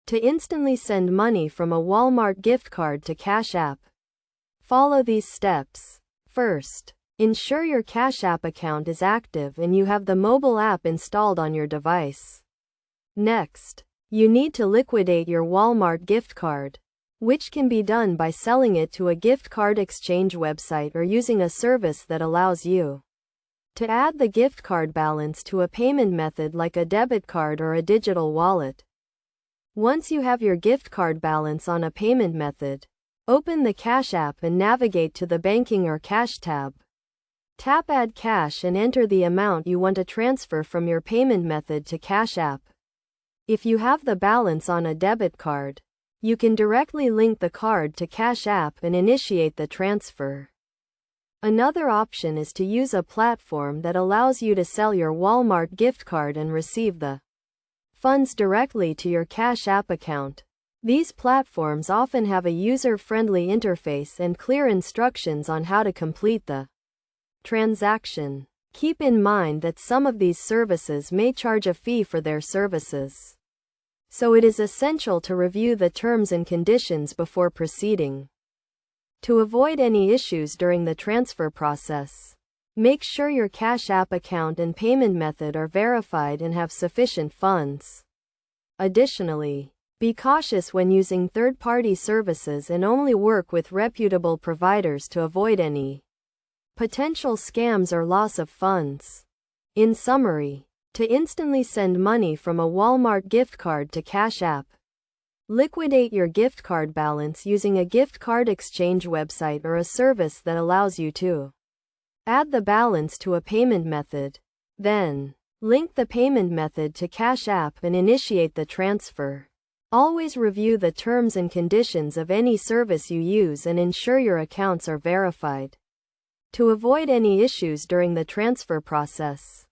To instantly send money from a Walmart gift card to Cash App, follow these steps. First, ensure your Cash App account is active and you have the mobile app installed on your device. Next, you need to liquidate your Walmart gift card, which can be done by selling it to a gift card exchange website or using a service that allows you to add the gift card balance to a payment method like a debit card or a digital wallet. Once you have your gift card balance on a payment method, open the Cash App and navigate to the Banking or Cash tab. Tap Add Cash and enter the amount you want to transfer from your payment method to Cash App. If you have the balance on a debit card, you can directly link the card to Cash App and initiate the transfer. Another option is to use a platform that allows you to sell your Walmart gift card and receive the funds directly to your Cash App account. These platforms often have a user-friendly interface and clear instructions on how to complete the transaction. Keep in mind that some of these services may charge a fee for their services, so it is essential to review the terms and conditions before proceeding. To avoid any issues during the transfer process, make sure your Cash App account and payment method are verified and have sufficient funds. Additionally, be cautious when using third-party services and only work with reputable providers to avoid any potential scams or loss of funds. In summary, to instantly send money from a Walmart gift card to Cash App, liquidate your gift card balance using a gift card exchange website or a service that allows you to add the balance to a payment method. Then, link the payment method to Cash App and initiate the transfer. Always review the terms and conditions of any service you use and ensure your accounts are verified to avoid any issues during the transfer process.